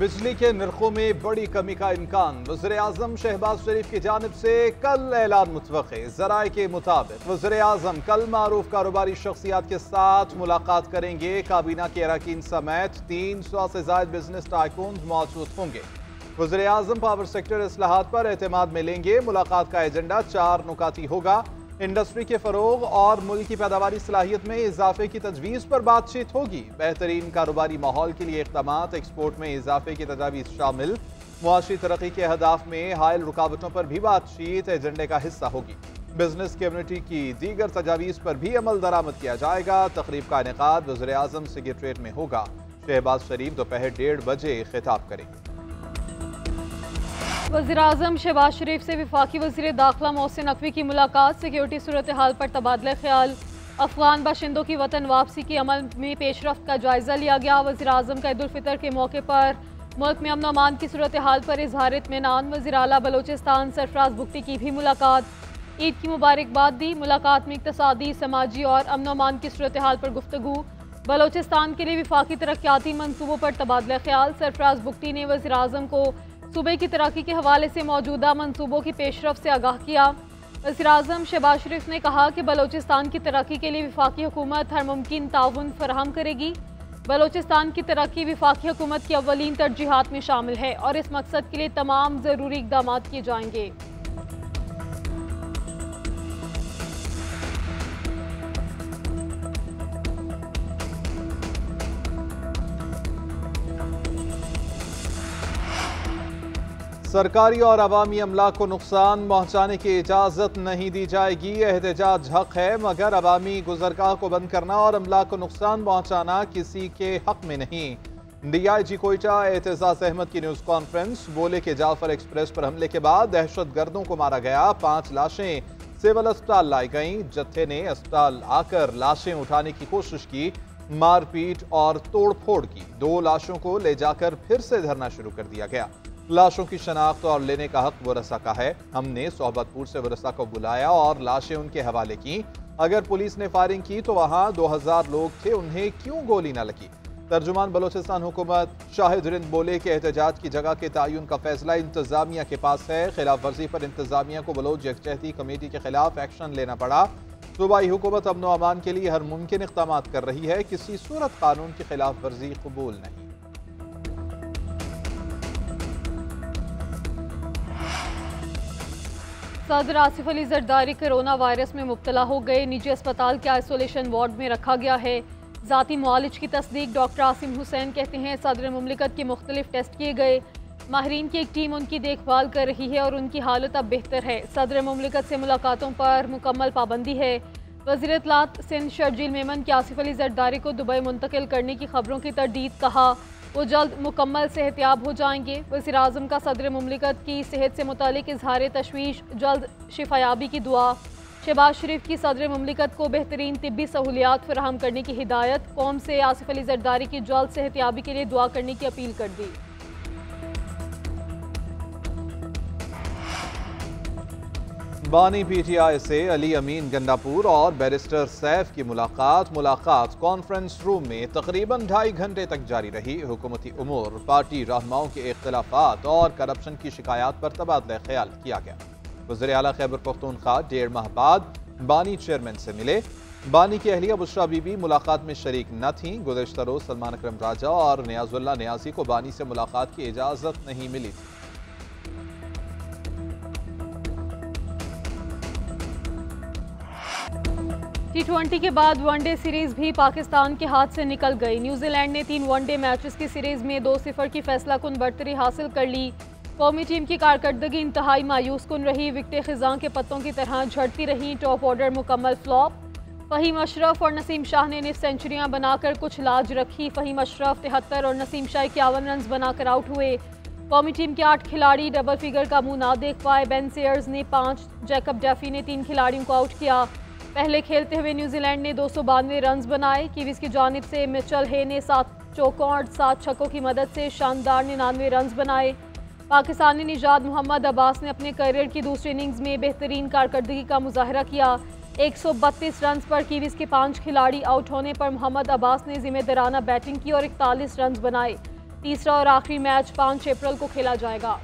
बिजली के नरखों में बड़ी कमी का इम्कान। वज़ीर आज़म शहबाज शरीफ की जानिब से कल ऐलान मुतवक्के। ज़राए के मुताबिक वज़ीर आज़म कल मारूफ कारोबारी शख्सियात के साथ मुलाकात करेंगे। काबीना के अरकान समेत 300 से ज़ायद बिजनेस टाइकून मौजूद होंगे। वज़ीर आज़म पावर सेक्टर इस्लाहात पर एतमाद में लेंगे। मुलाकात का एजेंडा 4 नुकाती होगा। इंडस्ट्री के फरोग और मुल्क की पैदावारी सलाहियत में इजाफे की तजवीज़ पर बातचीत होगी। बेहतरीन कारोबारी माहौल के लिए इक़दामात, एक्सपोर्ट में इजाफे की तजावीज़ शामिल, मुआशी तरक्की के अहदाफ में हायल रुकावटों पर भी बातचीत एजेंडे का हिस्सा होगी। बिजनेस कम्युनिटी की दीगर तजावीज़ पर भी अमल दरामद किया जाएगा। तकरीब का इनेकाद वज़ीर आज़म सेक्रेटेरिएट में होगा। शहबाज शरीफ दोपहर 1:30 बजे खिताब करेंगे। वज़ीर आज़म शहबाज शरीफ से वफाकी वज़ीर दाखिला मोहसिन नकवी की मुलाकात। सिक्योरिटी सूरत हाल पर तबादला ख्याल। अफगान बाशिंदों की वतन वापसी के अमल में पेशरफ्त का जायजा लिया गया। वज़ीर आज़म का ईद उल फितर के मौके पर मुल्क में अमन अमान की सूरत हाल पर इजहार इत्मीनान। वज़ीर आला बलोचिस्तान सरफराज बुगटी की भी मुलाकात। ईद की मुबारकबाद दी। मुलाकात में इक़्तिसादी, समाजी और अमन अमान की सूरत हाल पर गुफ्तगू। बलोचिस्तान के लिए वफाकी तरक्याती मनसूबों पर तबादला ख्याल। सरफराज बुगटी ने वज़ीर आज़म को सूबे की तरक्की के हवाले से मौजूदा मनसूबों की पेशरफ्त से आगाह किया। वज़ीर आज़म शहबाज शरीफ ने कहा कि बलोचिस्तान की तरक्की के लिए वफाकी हुकूमत हर मुमकिन ताउन फराहम करेगी। बलोचिस्तान की तरक्की वफाकी हुकूमत की अव्वलीन तरजीहात में शामिल है और इस मकसद के लिए तमाम ज़रूरी इक़दाम किए जाएंगे। सरकारी और अवामी अमला को नुकसान पहुँचाने की इजाज़त नहीं दी जाएगी। एहतजाज हक है मगर अवामी गुज़रगाह को बंद करना और अमला को नुकसान पहुँचाना किसी के हक में नहीं। DIG कोयटा एतजाज़ अहमद की न्यूज़ कॉन्फ्रेंस। बोले कि जाफर एक्सप्रेस पर हमले के बाद दहशत गर्दों को मारा गया। 5 लाशें सिविल अस्पताल लाई गईं। जत्थे ने अस्पताल आकर लाशें उठाने की कोशिश की, मारपीट और तोड़ फोड़ की। 2 लाशों को ले जाकर फिर से धरना शुरू कर दिया गया। लाशों की शनाख्त और लेने का हक वरसा का है। हमने सोहबतपुर से वरसा को बुलाया और लाशें उनके हवाले की। अगर पुलिस ने फायरिंग की तो वहां 2000 लोग थे, उन्हें क्यों गोली न लगी? तर्जुमान बलोचिस्तान हुकूमत शाहिद रिंद बोले कि एहतजाज की जगह के तयन का फैसला इंतजामिया के पास है। खिलाफ वर्जी पर इंतजामिया को बलोच यकजहती कमेटी के खिलाफ एक्शन लेना पड़ा। सूबाई हुकूमत अमन व अमान के लिए हर मुमकिन इक़दाम कर रही है। किसी सूरत कानून की खिलाफ वर्जी कबूल नहीं। सदर आसिफ अली जरदारी कोरोना वायरस में मुब्तला हो गए। निजी अस्पताल के आइसोलेशन वार्ड में रखा गया है। ज़ाती मुआलिज की तस्दीक। डॉक्टर आसिम हुसैन कहते हैं सदर मुमलिकत के मुख्तलिफ टेस्ट किए गए। माहिरीन की एक टीम उनकी देखभाल कर रही है और उनकी हालत अब बेहतर है। सदर मुमलिकत से मुलाकातों पर मुकम्मल पाबंदी है। वज़ीर इत्तलात सिंध शर्जील मेमन के आसिफ अली जरदारी को दुबई मुंतकिल करने की खबरों की तरदीद। कहा वो जल्द मुकम्मल सेहतियाब हो जाएंगे। वज़ीर आज़म का सदर मुमलिकत की सेहत से मुतालिक इजहार तशवीश, जल्द शिफायाबी की दुआ। शहबाज शरीफ की सदर मुमलिकत को बेहतरीन तिब्बी सहूलियात फराहम करने की हिदायत। कौम से आसिफ अली जरदारी की जल्द सेहतियाबी के लिए दुआ करने की अपील कर दी। बानी PTI से अली अमीन गंडापुर और बैरिस्टर सैफ की मुलाकात कॉन्फ्रेंस रूम में तकरीबन 2.5 घंटे तक जारी रही। हुकूमती उमूर, पार्टी रहनुमाओं के इख्तिलाफात और करप्शन की शिकायत पर तबादला ख्याल किया गया। वज़ीर आला खैबर पख्तूनख्वा 1.5 माह बाद बानी चेयरमैन से मिले। बानी की अहलिया बुशरा बीबी मुलाकात में शरीक न थीं। गुज़श्ता रोज सलमान अकरम राजा और नियाजुल्लाह नियाजी को बानी से मुलाकात की इजाज़त नहीं मिली थी। T20 के बाद वनडे सीरीज भी पाकिस्तान के हाथ से निकल गई। न्यूजीलैंड ने 3 वनडे मैचेस की सीरीज में 2-0 की फैसला कुन बढ़तरी हासिल कर ली। कौमी टीम की कारकर्दगी इंतहाई मायूस कुन रही। विकेटें खिजां के पत्तों की तरह झड़ती रहीं। टॉप ऑर्डर मुकम्मल फ्लॉप। फ़हीम अशरफ और नसीम शाह ने निफ सेंचुरियां बनाकर कुछ लाज रखी। फ़हीम अशरफ 73 और नसीम शाह 51 रन बनाकर आउट हुए। कौमी टीम के 8 खिलाड़ी डबल फिगर का मुंह ना देख पाए। बेन सेयर्स ने 5, जैकब डेफी ने 3 खिलाड़ियों को आउट किया। पहले खेलते हुए न्यूजीलैंड ने 292 रन बनाए। कीवीज की जानिब से मिचेल हे ने 7 चौकों और 7 छक्कों की मदद से शानदार 99 रन बनाए। पाकिस्तानी निजात मोहम्मद अब्बास ने अपने करियर की दूसरी इनिंग्स में बेहतरीन कारकर्दगी का मुजाहरा किया। 132 रन पर कीवीज के 5 खिलाड़ी आउट होने पर मोहम्मद अब्बास ने जिम्मेदाराना बैटिंग की और 41 रन बनाए। तीसरा और आखिरी मैच 5 अप्रैल को खेला जाएगा।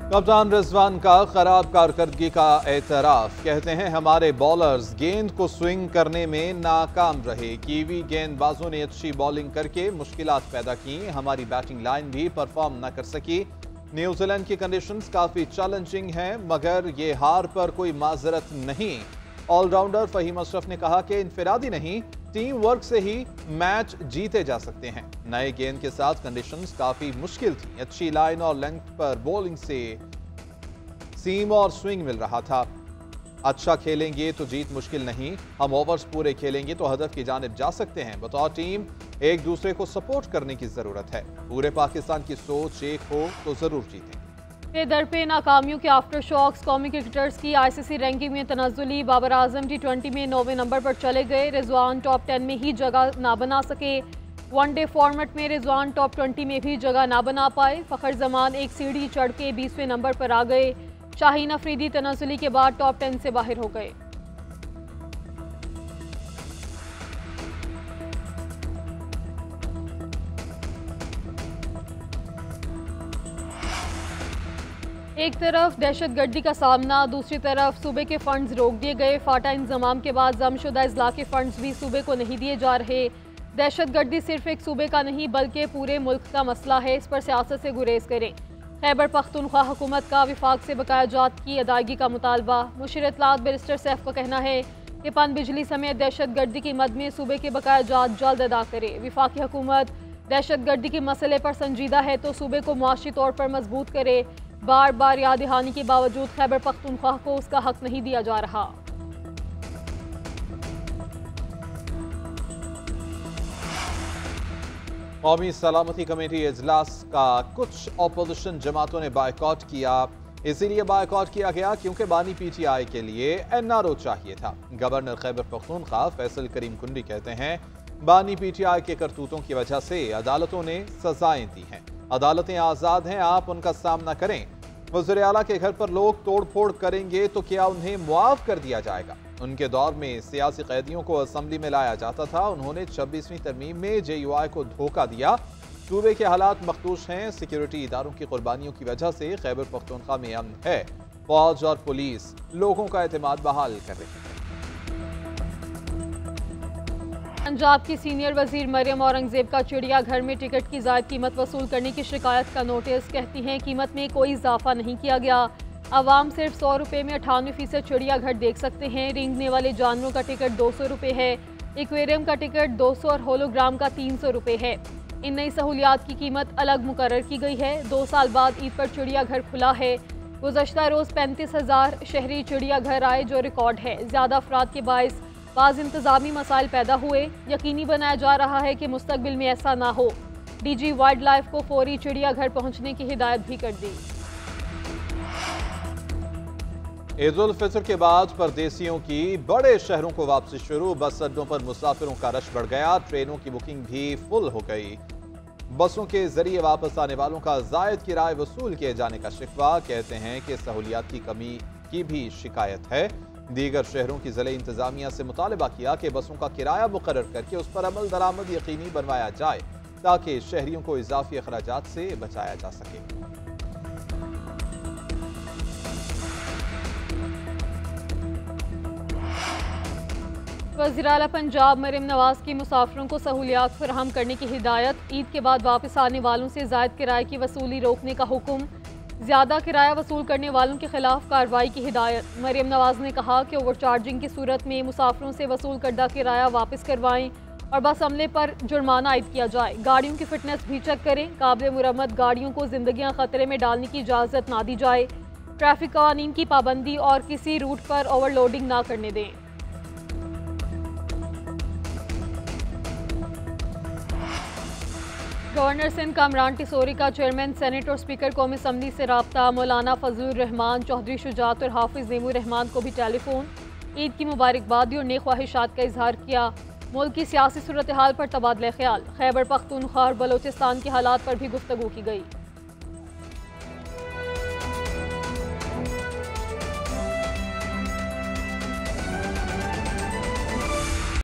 कप्तान रिजवान का खराब कारकर्दगी का एतराफ। कहते हैं हमारे बॉलर्स गेंद को स्विंग करने में नाकाम रहे। कीवी गेंदबाजों ने अच्छी बॉलिंग करके मुश्किलात पैदा की। हमारी बैटिंग लाइन भी परफॉर्म न कर सकी। न्यूजीलैंड की कंडीशंस काफी चैलेंजिंग हैं, मगर ये हार पर कोई माजरत नहीं। ऑलराउंडर फहीम अशरफ ने कहा कि इनफिरादी नहीं, टीम वर्क से ही मैच जीते जा सकते हैं। नए गेंद के साथ कंडीशंस काफी मुश्किल थी। अच्छी लाइन और लेंथ पर बॉलिंग से सीम और स्विंग मिल रहा था। अच्छा खेलेंगे तो जीत मुश्किल नहीं। हम ओवर्स पूरे खेलेंगे तो हदफ की जानिब जा सकते हैं। बतौर टीम एक दूसरे को सपोर्ट करने की जरूरत है। पूरे पाकिस्तान की सोच एक हो तो जरूर जीतें। दर पे नाकामियों के आफ्टर शॉक्स कौमी क्रिकेटर्स की आईसीसी रैंकिंग में तनाजुली। बाबर आजम T20 में 9वें नंबर पर चले गए। रिजवान टॉप 10 में ही जगह ना बना सके। वनडे फॉर्मेट में रिजवान टॉप 20 में भी जगह ना बना पाए। फखर जमान एक सीढ़ी चढ़ के 20वें नंबर पर आ गए। शाहीन अफरीदी तनाजुली के बाद टॉप 10 से बाहर हो गए। एक तरफ दहशतगर्दी का सामना, दूसरी तरफ सूबे के फंड्स रोक दिए गए। फाटा इंजमाम के बाद जमशुदा अजला के फंड्स भी सूबे को नहीं दिए जा रहे। दहशतगर्दी सिर्फ एक सूबे का नहीं बल्कि पूरे मुल्क का मसला है। इस पर सियासत से गुरेज करें। खैबर पख्तूनख्वा हुकूमत का विफाक से बकाया जात की अदायगी का मुतालबा। मुशीर इत्तलात बैरिस्टर सैफ का कहना है कि पन बिजली समेत दहशतगर्दी की मद में सूबे के बकाया जात जल्द अदा करे। विफाकी हुकूमत दहशतगर्दी के मसले पर संजीदा है तो सूबे को मुआशी तौर पर मजबूत करे। बार बार याद दहानी के बावजूद खैबर पख्तूनख्वा को उसका हक नहीं दिया जा रहा। कौमी सलामती कमेटी इजलास का कुछ अपोजिशन जमातों ने बायकॉट किया। इसीलिए बायकॉट किया गया क्योंकि बानी PTI के लिए NRO चाहिए था। गवर्नर खैबर पख्तूनख्वा फैसल करीम कुंडी कहते हैं बानी PTI के करतूतों की वजह से अदालतों ने सजाएं दी हैं। अदालतें आजाद हैं, आप उनका सामना करें। वज़ीर आला के घर पर लोग तोड़ फोड़ करेंगे तो क्या उन्हें मुआफ कर दिया जाएगा? उनके दौर में सियासी कैदियों को असम्बली में लाया जाता था। उन्होंने 26वीं तरमीम में JUI को धोखा दिया। सूबे के हालात मखदूश हैं। सिक्योरिटी इदारों की कुर्बानियों की वजह से खैबर पख्तूनख्वा में अमन है। फौज और पुलिस लोगों का एतमाद बहाल कर रही है। पंजाब की सीनियर वजीर मरियम औरंगजेब का चिड़ियाघर में टिकट की ज़ायद कीमत वसूल करने की शिकायत का नोटिस। कहती हैं कीमत में कोई इजाफा नहीं किया गया। आवाम सिर्फ 100 रुपये में 98% चिड़ियाघर देख सकते हैं। रेंगने वाले जानवरों का टिकट 200 रुपये है। एक्वेरियम का टिकट 200 और होलोग्राम का 300 रुपये है। इन नई सहूलियात की कीमत अलग मुकर्रर की गई है। 2 साल बाद ईद पर चिड़ियाघर खुला है। गुज़श्ता रोज़ 35,000 शहरी चिड़ियाघर आए जो रिकॉर्ड है। ज़्यादा अफराद के बायस बाज़ इंतज़ामी मसाइल पैदा हुए। यकीनी बनाया जा रहा है कि मुस्तकबिल में ऐसा ना हो। DG वाइल्ड लाइफ को फौरी चिड़ियाघर पहुंचने की हिदायत भी कर दी। ईद उल फितर के बाद परदेसियों की बड़े शहरों को वापसी शुरू। बस अड्डों पर मुसाफिरों का रश बढ़ गया। ट्रेनों की बुकिंग भी फुल हो गई। बसों के जरिए वापस आने वालों का जायद किराए वसूल किए जाने का शिकवा। कहते हैं कि सहूलियात की कमी की भी शिकायत है। दीगर शहरों की ज़िले इंतजामिया से मुतालबा किया कि बसों का किराया मुकर्रर करके उस पर अमल दरामद यकीनी बनवाया जाए ताकि शहरियों को इजाफी अखराजात से बचाया जा सके। वज़ीर आला पंजाब मरियम नवाज की मुसाफिरों को सहूलियात फराहम करने की हिदायत। ईद के बाद वापस आने वालों से जायद किराए की वसूली रोकने का हुक्म। ज़्यादा किराया वसूल करने वालों के खिलाफ कार्रवाई की हिदायत। मरियम नवाज ने कहा कि ओवरचार्जिंग की सूरत में मुसाफिरों से वसूल करदा किराया वापस करवाएं और बस अमले पर जुर्माना आयद किया जाए। गाड़ियों की फिटनेस भी चेक करें। काबिल मुरम्मत गाड़ियों को जिंदगियां खतरे में डालने की इजाज़त ना दी जाए। ट्रैफिक कानून की पाबंदी और किसी रूट पर ओवरलोडिंग ना करने दें। गवर्नर सिंध कामरान टिसोरी का चेयरमैन सेनेट और स्पीकर कौमी असम्बली से रब्ता। मौलाना फजलुर रहमान, चौधरी शुजात और हाफिज नेमूर रहमान को भी टेलीफोन। ईद की मुबारकबाद दी और नेक ख्वाहिशात का इजहार किया। मुल्क की सियासी सूरत हाल पर तबादला ख्याल। खैबर पख्तूनख्वा और बलोचिस्तान के हालात पर भी गुफ्तगू की गई।